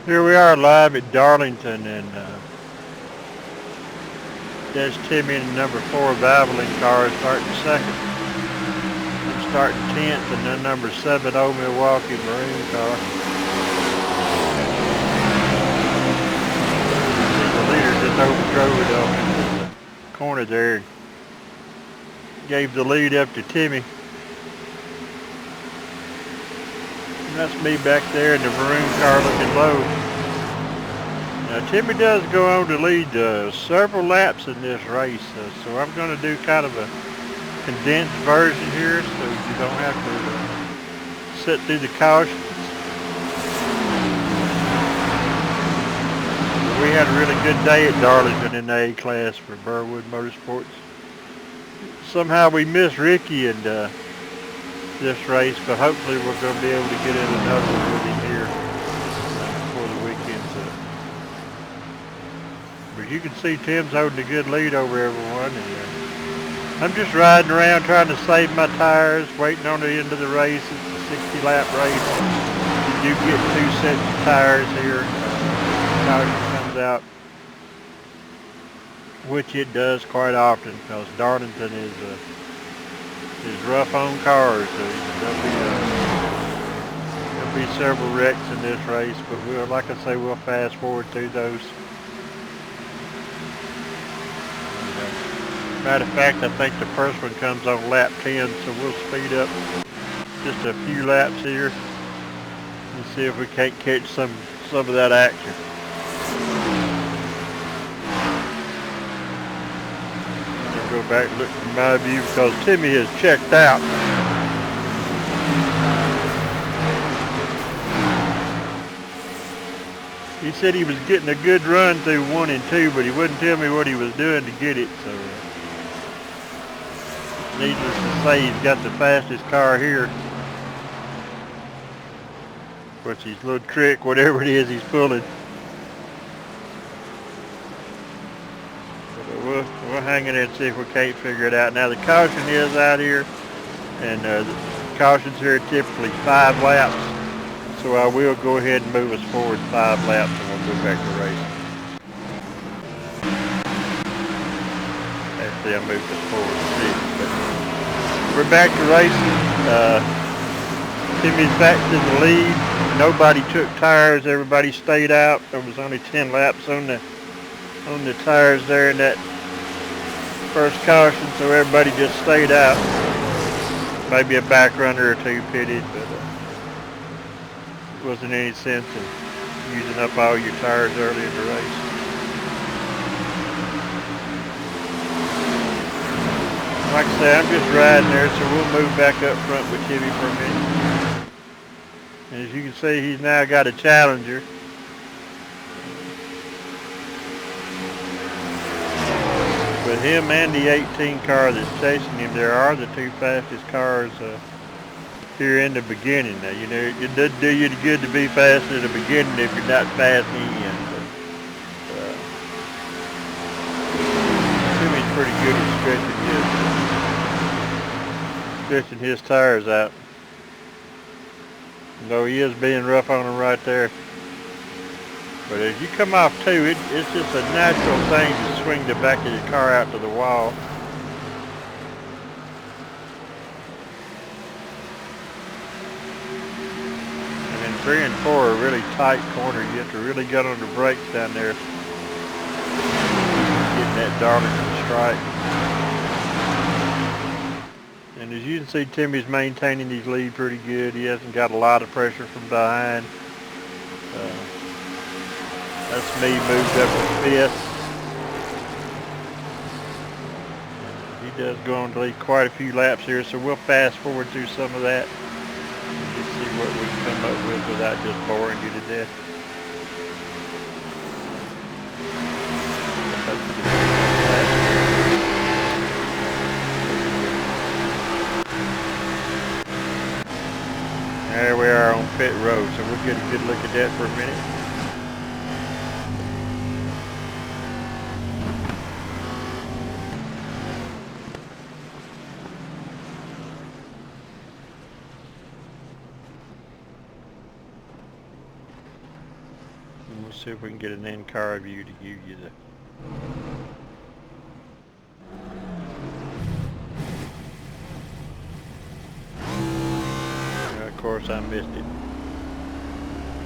Here we are live at Darlington, and there's Timmy in the number 4 Valvoline car starting second. I'm starting 10th, and then number 7 Old Milwaukee Maroon car. The leader just overdrove it off into the corner there. Gave the lead up to Timmy. And that's me back there in the maroon car looking low. Now Timmy does go on to lead several laps in this race, so I'm going to do kind of a condensed version here so you don't have to sit through the cautions. We had a really good day at Darlington in the A class for Burwood Motorsports. Somehow we missed Ricky in this race, but hopefully we're going to be able to get in another one with him here before the weekend's up. But you can see Tim's holding a good lead over everyone. And I'm just riding around trying to save my tires, waiting on the end of the race. It's a 60-lap race. You do get 2 sets of tires here. Caution comes out, which it does quite often because Darlington is rough on cars. So there'll be several wrecks in this race, but we'll, like I say, we'll fast forward through those. Matter of fact, I think the first one comes on lap 10, so we'll speed up just a few laps here and see if we can't catch some of that action. Go back and look from my view because Timmy has checked out. He said he was getting a good run through 1 and 2, but he wouldn't tell me what he was doing to get it. So, needless to say, he's got the fastest car here. What's his little trick, whatever it is he's pulling. We'll hang in there and see if we can't figure it out. Now the caution is out here, and the cautions here are typically 5 laps. So I will go ahead and move us forward 5 laps, and we'll go back to racing. Actually, I moved us forward 6. But we're back to racing. Timmy's back to the lead. Nobody took tires. Everybody stayed out. There was only 10 laps on the tires there in that first caution, so everybody just stayed out. Maybe a back runner or 2 pitted, but wasn't any sense in using up all your tires early in the race. Like I say, I'm just riding there, so we'll move back up front with Timmy for a minute. And as you can see, he's now got a Challenger. But him and the 18 car that's chasing him, there are the 2 fastest cars here in the beginning. Now, you know, it doesn't do you good to be fast at the beginning if you're not fast in the end. Timmy's pretty good at stretching his tires out. Though he is being rough on them right there. But as you come off 2, it's just a natural thing to swing the back of your car out to the wall. And then 3 and 4 are really tight corner. You have to really get on the brakes down there. Getting that Darlington strike. And as you can see, Timmy's maintaining his lead pretty good. He hasn't got a lot of pressure from behind. That's me moved up to 5th. He does go on to lead quite a few laps here, so we'll fast forward through some of that and just see what we can come up with without just boring you to death. There we are on pit road, so we'll get a good look at that for a minute. see if we can get an in-car view to give you the... Of course I missed it.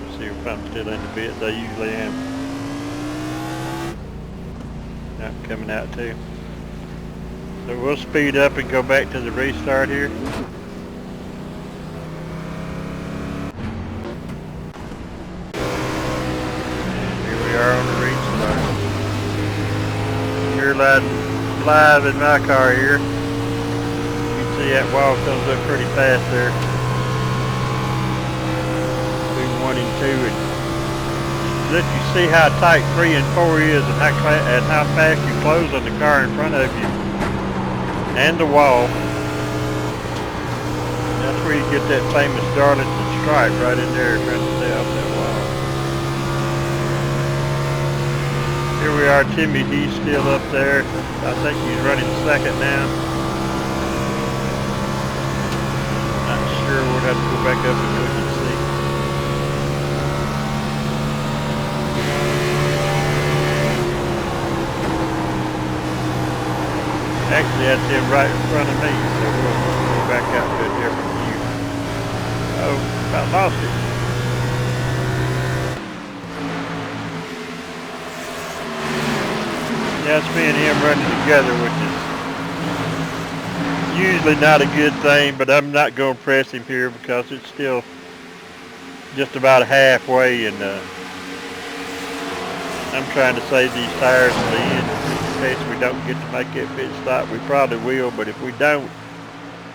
Let's see if I'm still in the bits. I usually am. I'm coming out too. So we'll speed up and go back to the restart here. On the restart. You're live in my car here. You can see that wall comes up pretty fast there. Between 1 and 2, and let you see how tight 3 and 4 is, and how fast you close on the car in front of you and the wall. That's where you get that famous Darlington stripe right in there, trying to stay off that wall. Here we are, Timmy, he's still up there. I think he's running second now. Not sure, we'll have to go back up and look and see. Actually, that's him right in front of me, so we'll go back out to a different view. Oh, about lost it. That's me and him running together, which is usually not a good thing, but I'm not going to press him here because it's still just about halfway, and I'm trying to save these tires to the end in case we don't get to make that pit stop. We probably will, but if we don't,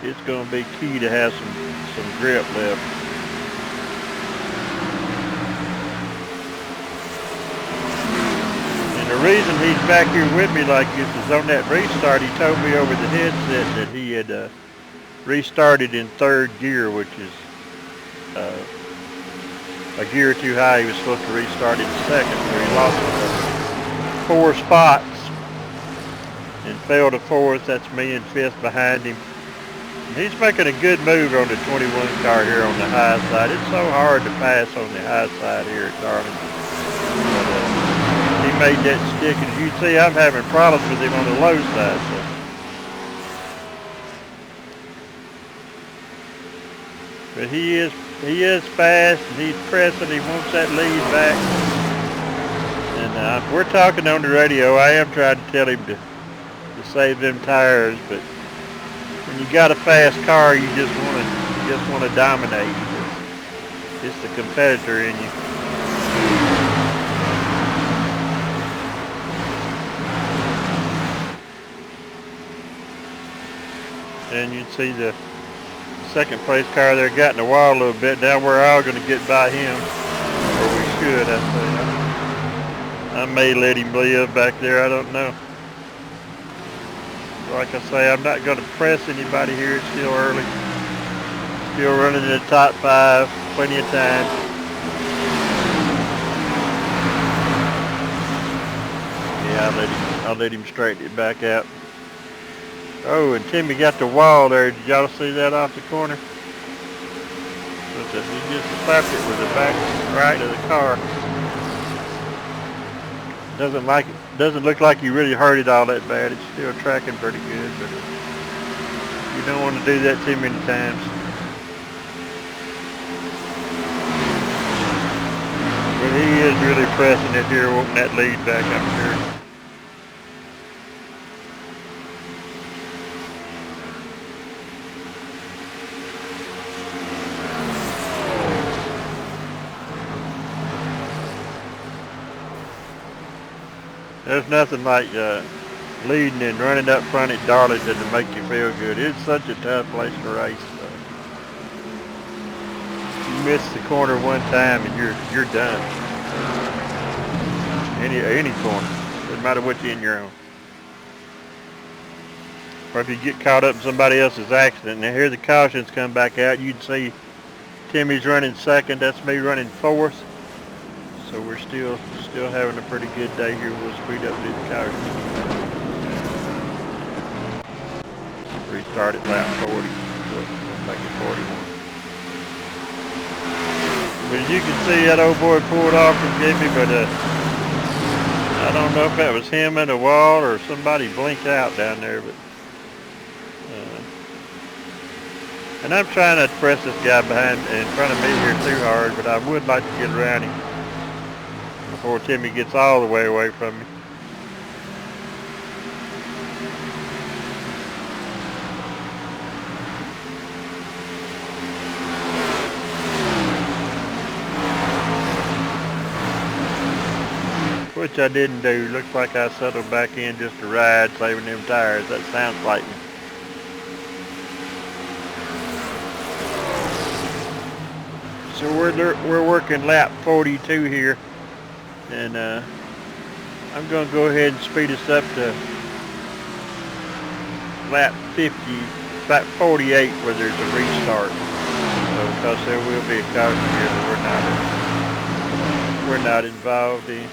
it's going to be key to have some grip left. The reason he's back here with me like this is on that restart, he told me over the headset that he had restarted in 3rd gear, which is a gear too high. He was supposed to restart in 2nd, so he lost 4 spots and fell to 4th. That's me in 5th behind him. And he's making a good move on the 21 car here on the high side. It's so hard to pass on the high side here at Darlington. He made that stick, and as you can see, I'm having problems with him on the low side. So. But he is fast, and he's pressing. He wants that lead back. And we're talking on the radio. I am trying to tell him to save them tires, but when you got a fast car, you just want to dominate. It's the competitor in you. And you can see the 2nd place car there got in the wall a little bit. Now we're all going to get by him, or we should, I say. I may let him live back there, I don't know. Like I say, I'm not going to press anybody here. It's still early. Still running in the top 5, plenty of time. Yeah, I'll let him straighten it back out. Oh, and Timmy got the wall there. Did y'all see that off the corner? He just slapped it with the back right of the car. Doesn't look like he really hurt it all that bad. It's still tracking pretty good, but you don't want to do that too many times. But he is really pressing it here, wanting that lead back up here. There's nothing like leading and running up front at Darlington to make you feel good. It's such a tough place to race. You miss the corner one time and you're done. Any corner, doesn't matter what you're in your own. Or if you get caught up in somebody else's accident. Now here the cautions come back out. You can see Timmy's running 2nd. That's me running 4th. So we're still having a pretty good day here. We'll speed up to the caution. Restart at lap 40. We'll make it 41. But as you can see, that old boy pulled off and gave me, but I don't know if that was him in the wall or somebody blinked out down there. But and I'm trying not to press this guy behind in front of me here too hard, but I would like to get around him before Timmy gets all the way away from me. Which I didn't do. Looks like I settled back in just to ride, saving them tires. That sounds like me. So we're working lap 42 here, and I'm going to go ahead and speed us up to lap 50, lap 48, where there's a restart. So because there will be a caution here that we're not involved in.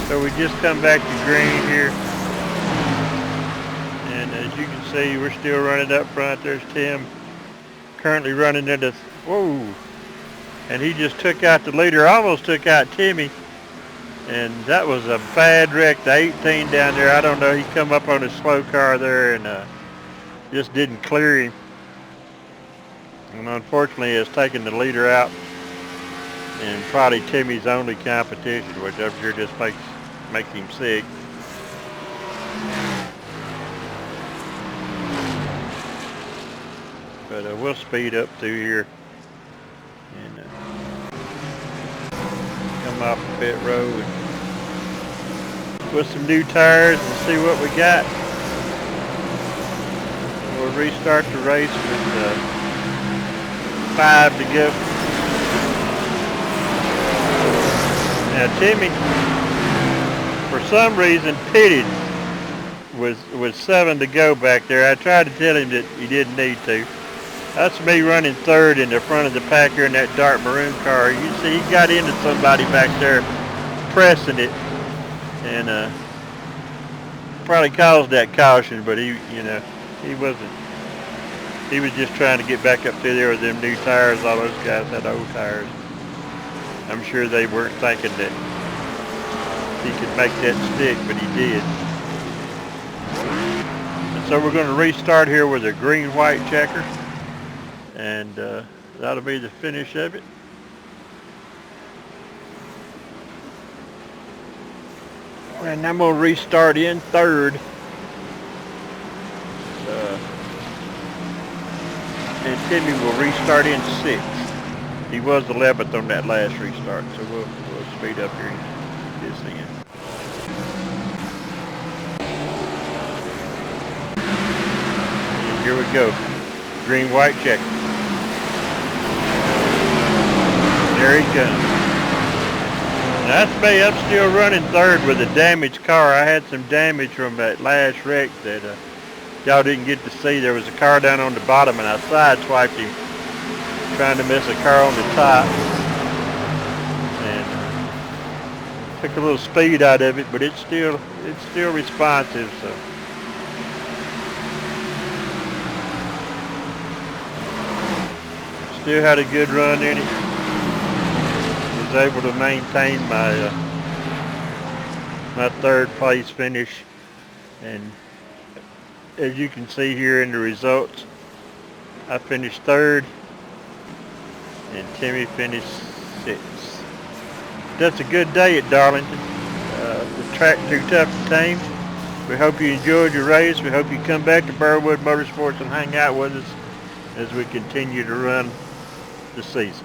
So we just come back to green here, and as you can see, we're still running up front. There's Tim, currently running into, whoa, and he just took out the leader, almost took out Timmy, and that was a bad wreck. The 18 down there, I don't know, he come up on his slow car there and just didn't clear him, and unfortunately has taken the leader out, and probably Timmy's only competition, which I'm sure just makes him sick. But we'll speed up through here and come off the pit road with some new tires and see what we got. We'll restart the race with 5 to go. Now Timmy, for some reason, pitted with 7 to go back there. I tried to tell him that he didn't need to. That's me running third in the front of the pack here in that dark maroon car. You see, he got into somebody back there pressing it, and probably caused that caution. But he wasn't. He was just trying to get back up through there with them new tires. All those guys had old tires. I'm sure they weren't thinking that he could make that stick, but he did. And so we're going to restart here with a green-white checker, and that'll be the finish of it. And I'm going to restart in third. And Timmy will restart in 6th. He was 11th on that last restart, so we'll speed up here and get this in. And here we go. Green, white check. There he comes. Now that's me. I'm still running third with a damaged car. I had some damage from that last wreck that y'all didn't get to see. There was a car down on the bottom, and I sideswiped him trying to miss a car on the top, and took a little speed out of it, but it's still responsive. So still had a good run in it. Was able to maintain my my 3rd place finish, and as you can see here in the results, I finished 3rd and Timmy finished 6th. That's a good day at Darlington. The track too tough to tame. We hope you enjoyed your race. We hope you come back to Burwood Motorsports and hang out with us as we continue to run the season.